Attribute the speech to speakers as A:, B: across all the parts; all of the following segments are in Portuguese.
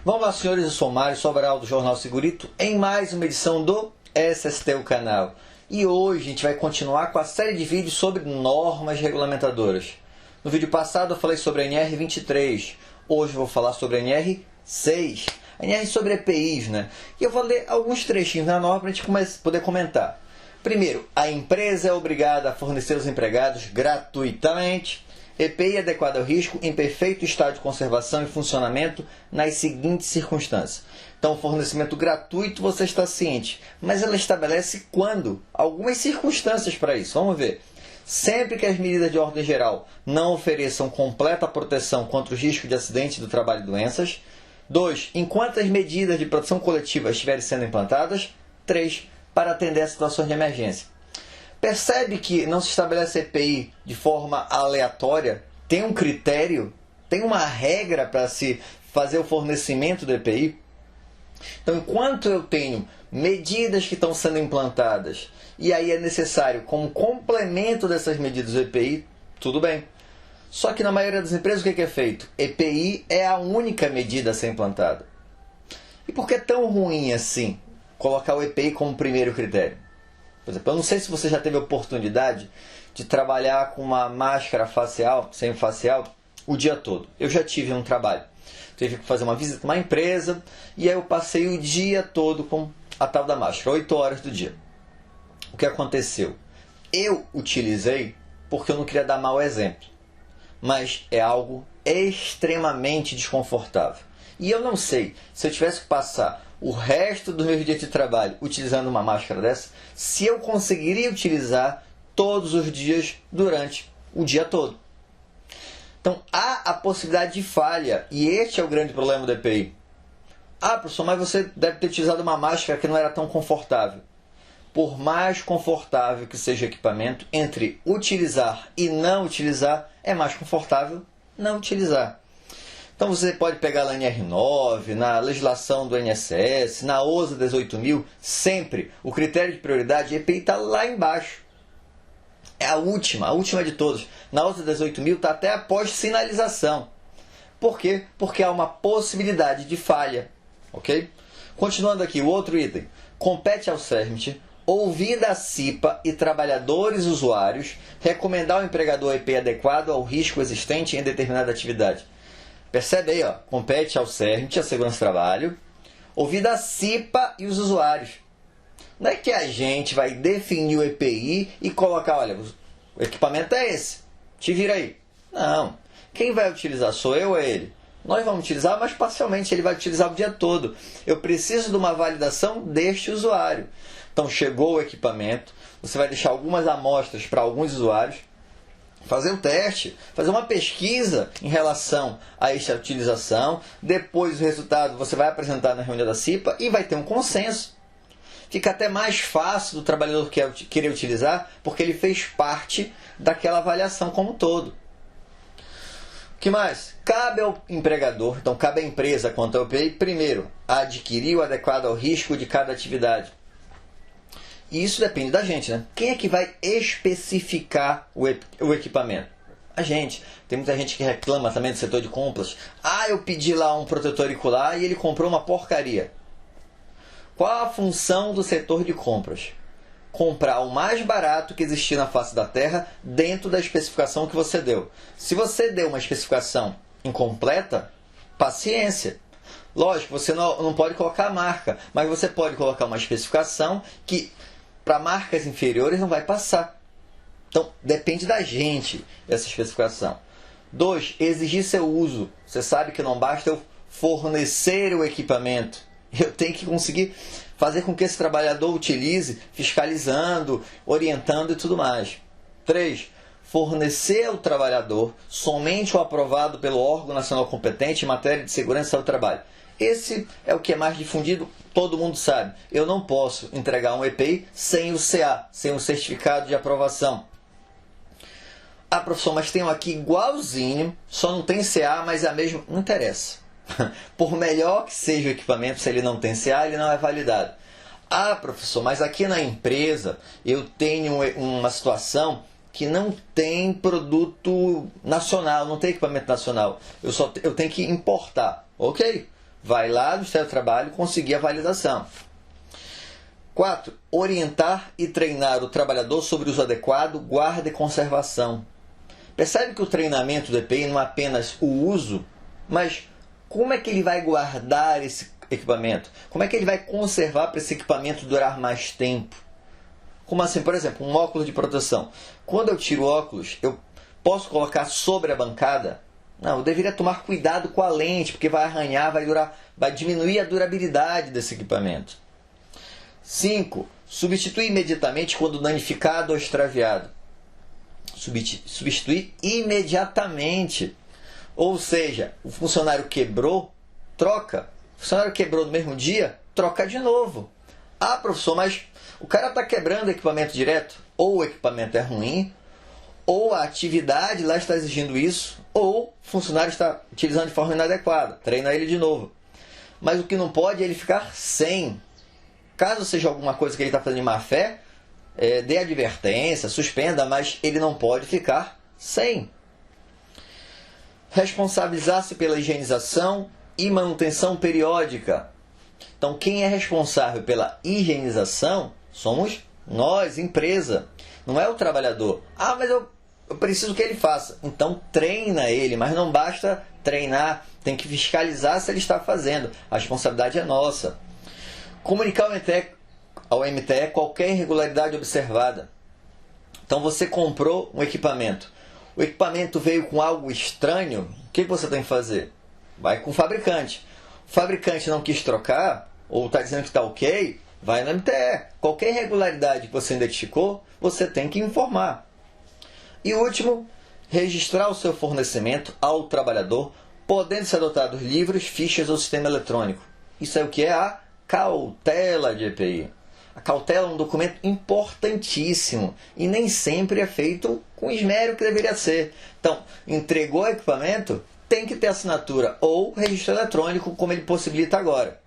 A: Vamos lá, senhores, eu sou Mário Sobral do Jornal Segurito em mais uma edição do SST, o canal. E hoje a gente vai continuar com a série de vídeos sobre normas regulamentadoras. No vídeo passado eu falei sobre a NR23, hoje eu vou falar sobre a NR6. A NR sobre EPIs, né? E eu vou ler alguns trechinhos na norma para a gente poder comentar. Primeiro, a empresa é obrigada a fornecer aos empregados gratuitamente EPI adequado ao risco em perfeito estado de conservação e funcionamento nas seguintes circunstâncias. Então, fornecimento gratuito, você está ciente, mas ela estabelece quando? Algumas circunstâncias para isso. Vamos ver. Sempre que as medidas de ordem geral não ofereçam completa proteção contra os riscos de acidente do trabalho e doenças. 2. Enquanto as medidas de proteção coletiva estiverem sendo implantadas. 3. Para atender a situações de emergência. Percebe que não se estabelece EPI de forma aleatória? Tem um critério? Tem uma regra para se fazer o fornecimento do EPI? Então, enquanto eu tenho medidas que estão sendo implantadas e aí é necessário, como complemento dessas medidas do EPI, tudo bem. Só que na maioria das empresas o que é feito? EPI é a única medida a ser implantada. E por que é tão ruim assim colocar o EPI como primeiro critério? Por exemplo, eu não sei se você já teve a oportunidade de trabalhar com uma máscara facial, semifacial, o dia todo. Eu já tive um trabalho. Tive que fazer uma visita a uma empresa e aí eu passei o dia todo com a tal da máscara, 8 horas do dia. O que aconteceu? Eu utilizei porque eu não queria dar mau exemplo. Mas é algo extremamente desconfortável. E eu não sei, se eu tivesse que passar o resto do meu dia de trabalho utilizando uma máscara dessa, se eu conseguiria utilizar todos os dias durante o dia todo. Então há a possibilidade de falha, e este é o grande problema do EPI. Ah, professor, mas você deve ter utilizado uma máscara que não era tão confortável. Por mais confortável que seja o equipamento, entre utilizar e não utilizar, é mais confortável não utilizar. Então você pode pegar na NR9, na legislação do INSS, na OSA 18.000, sempre o critério de prioridade EPI está lá embaixo. É a última de todas. Na OSA 18.000 está até após sinalização. Por quê? Porque há uma possibilidade de falha. Ok? Continuando aqui, o outro item. Compete ao CERMIT, ouvida a CIPA e trabalhadores usuários, recomendar ao empregador EPI adequado ao risco existente em determinada atividade. Percebe aí, ó, compete ao CERMIT, a Segurança do Trabalho, ouvida a CIPA e os usuários. Não é que a gente vai definir o EPI e colocar, olha, o equipamento é esse, te vira aí. Não. Quem vai utilizar sou eu ou é ele? Nós vamos utilizar, mas parcialmente ele vai utilizar o dia todo. Eu preciso de uma validação deste usuário. Então chegou o equipamento, você vai deixar algumas amostras para alguns usuários, fazer um teste, fazer uma pesquisa em relação a esta utilização. Depois o resultado você vai apresentar na reunião da CIPA e vai ter um consenso. Fica até mais fácil do trabalhador querer utilizar, porque ele fez parte daquela avaliação como um todo. O que mais? Cabe ao empregador, então cabe à empresa quanto ao EPI, primeiro, adquirir o adequado ao risco de cada atividade. E isso depende da gente, né? Quem é que vai especificar o equipamento? A gente. Tem muita gente que reclama também do setor de compras. Ah, eu pedi lá um protetor auricular e ele comprou uma porcaria. Qual a função do setor de compras? Comprar o mais barato que existir na face da terra dentro da especificação que você deu. Se você deu uma especificação incompleta, paciência. Lógico, você não pode colocar a marca, mas você pode colocar uma especificação que para marcas inferiores não vai passar. Então, depende da gente essa especificação. 2. Exigir seu uso. Você sabe que não basta eu fornecer o equipamento. Eu tenho que conseguir fazer com que esse trabalhador utilize, fiscalizando, orientando e tudo mais. 3. Fornecer ao trabalhador somente o aprovado pelo órgão nacional competente em matéria de segurança do trabalho. Esse é o que é mais difundido, todo mundo sabe. Eu não posso entregar um EPI sem o CA, sem o certificado de aprovação. Ah, professor, mas tem um aqui igualzinho, só não tem CA, mas é a mesma. Não interessa. Por melhor que seja o equipamento, se ele não tem CA, ele não é validado. Ah, professor, mas aqui na empresa eu tenho uma situação que não tem produto nacional, não tem equipamento nacional. Eu tenho que importar. Ok, vai lá no Ministério do Trabalho conseguir a validação. 4. Orientar e treinar o trabalhador sobre o uso adequado, guarda e conservação. Percebe que o treinamento do EPI não é apenas o uso, mas como é que ele vai guardar esse equipamento? Como é que ele vai conservar para esse equipamento durar mais tempo? Como assim? Por exemplo, um óculos de proteção. Quando eu tiro o óculos, eu posso colocar sobre a bancada? Não, eu deveria tomar cuidado com a lente, porque vai arranhar, vai diminuir a durabilidade desse equipamento. 5. Substituir imediatamente quando danificado ou extraviado. Substituir imediatamente. Ou seja, o funcionário quebrou, troca. O funcionário quebrou no mesmo dia, troca de novo. Ah, professor, mas o cara está quebrando o equipamento direto. Ou o equipamento é ruim, ou a atividade lá está exigindo isso, ou o funcionário está utilizando de forma inadequada. Treina ele de novo. Mas o que não pode é ele ficar sem. Caso seja alguma coisa que ele está fazendo de má fé, dê advertência, suspenda, mas ele não pode ficar sem. Responsabilizar-se pela higienização e manutenção periódica. Então, quem é responsável pela higienização somos nós, empresa. Não é o trabalhador. Ah, mas eu preciso que ele faça. Então, treina ele, mas não basta treinar, tem que fiscalizar se ele está fazendo. A responsabilidade é nossa. Comunicar ao MTE qualquer irregularidade observada. Então você comprou um equipamento. O equipamento veio com algo estranho. O que você tem que fazer? Vai com o fabricante. O fabricante não quis trocar, ou está dizendo que está ok, vai no MTE. Qualquer irregularidade que você identificou, você tem que informar. E último, registrar o seu fornecimento ao trabalhador, podendo ser adotados livros, fichas ou sistema eletrônico. Isso é o que é a cautela de EPI. A cautela é um documento importantíssimo e nem sempre é feito com o esmero que deveria ser. Então, entregou o equipamento, tem que ter assinatura ou registro eletrônico, como ele possibilita agora.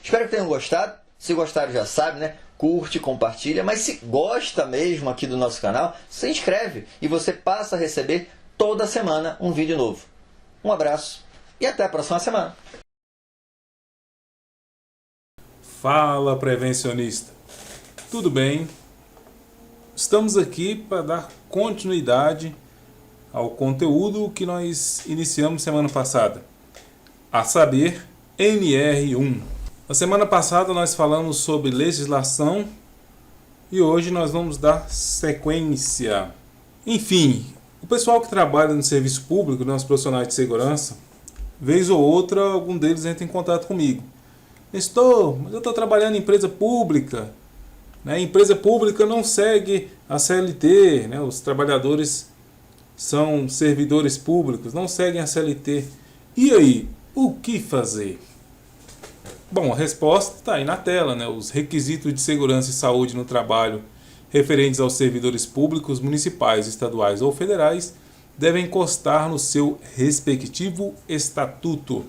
A: Espero que tenham gostado. Se gostaram, já sabe, né? Curte, compartilha. Mas se gosta mesmo aqui do nosso canal, se inscreve e você passa a receber toda semana um vídeo novo. Um abraço e até a próxima semana.
B: Fala, prevencionista! Tudo bem? Estamos aqui para dar continuidade ao conteúdo que nós iniciamos semana passada, a saber, NR1. Na semana passada nós falamos sobre legislação e hoje nós vamos dar sequência. Enfim, o pessoal que trabalha no serviço público, os profissionais de segurança, vez ou outra, algum deles entra em contato comigo. Mas eu estou trabalhando em empresa pública. Né? Empresa pública não segue a CLT. Né? Os trabalhadores são servidores públicos, não seguem a CLT. E aí, o que fazer? Bom, a resposta está aí na tela. Né? Os requisitos de segurança e saúde no trabalho referentes aos servidores públicos, municipais, estaduais ou federais devem constar no seu respectivo estatuto.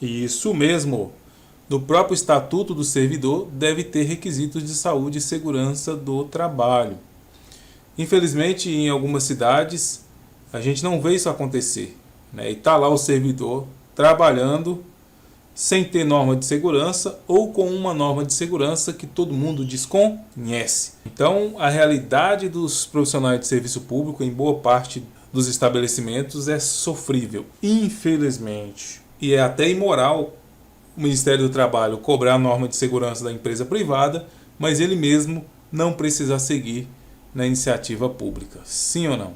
B: Isso mesmo. No próprio Estatuto do Servidor deve ter requisitos de saúde e segurança do trabalho. Infelizmente, em algumas cidades, a gente não vê isso acontecer. Né? E está lá o servidor trabalhando sem ter norma de segurança ou com uma norma de segurança que todo mundo desconhece. Então, a realidade dos profissionais de serviço público em boa parte dos estabelecimentos é sofrível, infelizmente. E é até imoral o Ministério do Trabalho cobrar a norma de segurança da empresa privada, mas ele mesmo não precisa seguir na iniciativa pública. Sim ou não?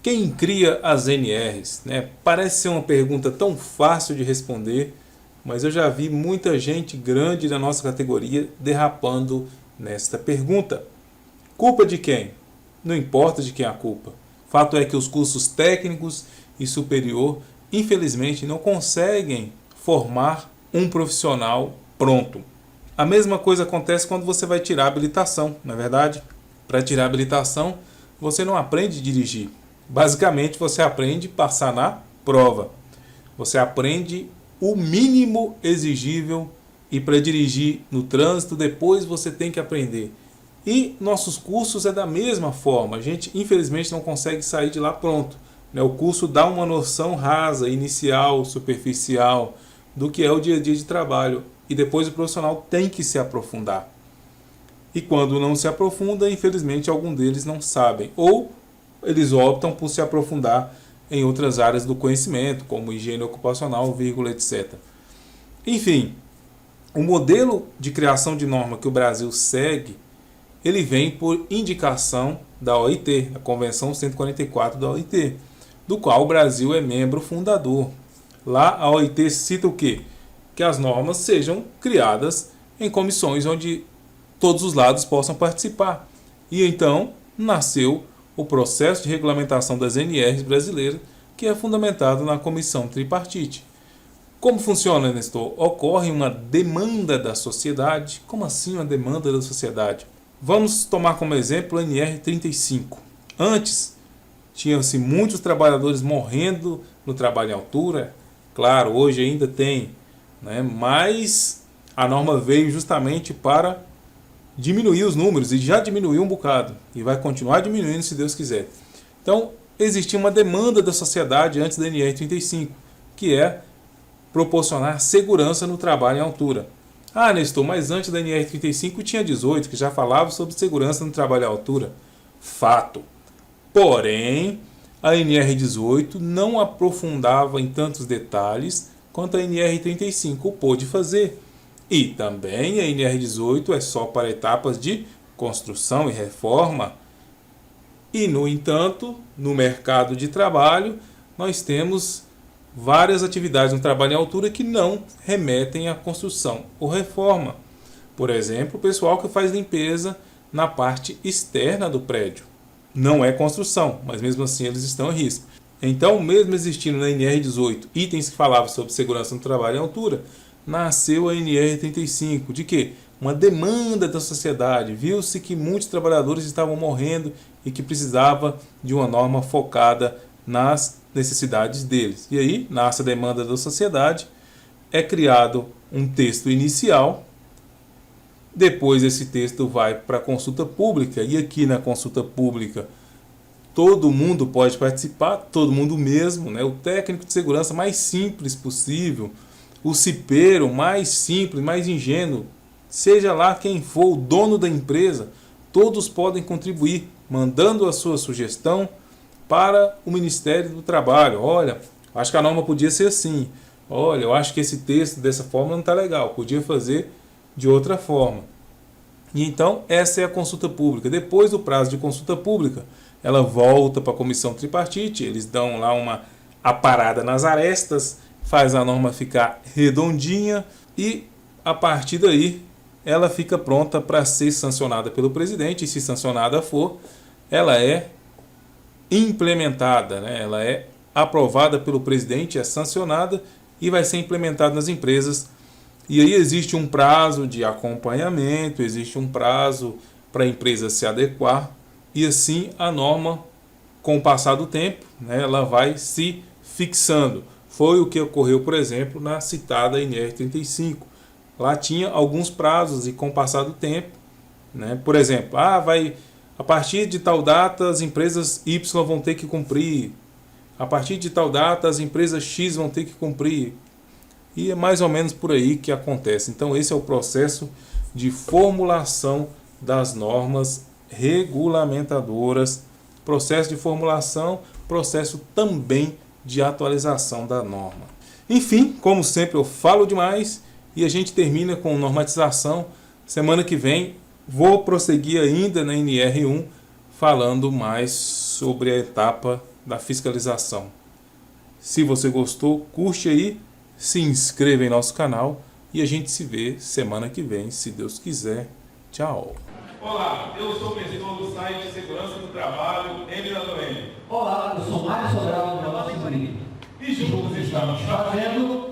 B: Quem cria as NRs? Né? Parece ser uma pergunta tão fácil de responder, mas eu já vi muita gente grande da nossa categoria derrapando nesta pergunta. Culpa de quem? Não importa de quem é a culpa. Fato é que os cursos técnicos e superior, infelizmente, não conseguem formar um profissional pronto. A mesma coisa acontece quando você vai tirar a habilitação, não é verdade? Para tirar a habilitação, você não aprende a dirigir. Basicamente, você aprende a passar na prova. Você aprende o mínimo exigível e para dirigir no trânsito, depois você tem que aprender. E nossos cursos é da mesma forma. A gente, infelizmente, não consegue sair de lá pronto. O curso dá uma noção rasa, inicial, superficial, do que é o dia a dia de trabalho. E depois o profissional tem que se aprofundar. E quando não se aprofunda, infelizmente, algum deles não sabem. Ou eles optam por se aprofundar em outras áreas do conhecimento, como higiene ocupacional, etc. Enfim, o modelo de criação de norma que o Brasil segue, ele vem por indicação da OIT, a Convenção 144 da OIT, do qual o Brasil é membro fundador. Lá a OIT cita o quê? Que as normas sejam criadas em comissões onde todos os lados possam participar. E então nasceu o processo de regulamentação das NRs brasileiras, que é fundamentado na comissão tripartite. Como funciona, Nestor? Ocorre uma demanda da sociedade. Como assim uma demanda da sociedade? Vamos tomar como exemplo a NR35. Antes, tinham-se muitos trabalhadores morrendo no trabalho em altura. Claro, hoje ainda tem, né? Mas a norma veio justamente para diminuir os números, e já diminuiu um bocado, e vai continuar diminuindo se Deus quiser. Então, existia uma demanda da sociedade antes da NR35, que é proporcionar segurança no trabalho em altura. Ah, Nestor, mas antes da NR35 tinha 18, que já falava sobre segurança no trabalho em altura. Fato. Porém, a NR18 não aprofundava em tantos detalhes quanto a NR35 pôde fazer. E também a NR18 é só para etapas de construção e reforma. E, no entanto, no mercado de trabalho, nós temos várias atividades no trabalho em altura que não remetem à construção ou reforma. Por exemplo, o pessoal que faz limpeza na parte externa do prédio. Não é construção, mas mesmo assim eles estão em risco. Então, mesmo existindo na NR18 itens que falavam sobre segurança no trabalho em altura, nasceu a NR35. De quê? Uma demanda da sociedade. Viu-se que muitos trabalhadores estavam morrendo e que precisava de uma norma focada nas necessidades deles. E aí, nasce a demanda da sociedade, é criado um texto inicial, depois esse texto vai para a consulta pública, e aqui na consulta pública todo mundo pode participar, todo mundo mesmo, né? O técnico de segurança mais simples possível, o cipeiro mais simples, mais ingênuo, seja lá quem for o dono da empresa, todos podem contribuir, mandando a sua sugestão para o Ministério do Trabalho. Olha, acho que a norma podia ser assim. Olha, eu acho que esse texto dessa forma não está legal, podia fazer de outra forma. E então, essa é a consulta pública. Depois do prazo de consulta pública, ela volta para a comissão tripartite, eles dão lá uma aparada nas arestas, faz a norma ficar redondinha e, a partir daí, ela fica pronta para ser sancionada pelo presidente, e se sancionada for, ela é implementada, né? Ela é aprovada pelo presidente, é sancionada e vai ser implementada nas empresas. E aí existe um prazo de acompanhamento, existe um prazo para a empresa se adequar, e assim a norma, com o passar do tempo, né, ela vai se fixando. Foi o que ocorreu, por exemplo, na citada NR35. Lá tinha alguns prazos e com o passar do tempo, né, por exemplo, a partir de tal data as empresas Y vão ter que cumprir, a partir de tal data as empresas X vão ter que cumprir. E é mais ou menos por aí que acontece. Então esse é o processo de formulação das normas regulamentadoras, processo de formulação, processo também de atualização da norma. Enfim, como sempre eu falo demais e a gente termina com normatização. Semana que vem vou prosseguir ainda na NR1 falando mais sobre a etapa da fiscalização. Se você gostou, curte aí, se inscreva em nosso canal e a gente se vê semana que vem, se Deus quiser. Tchau!
C: Olá, eu sou o gestor do site de Segurança do Trabalho, M.
D: Olá, eu sou Mário Sobral, do Jornal Segurito.
C: E juntos estamos fazendo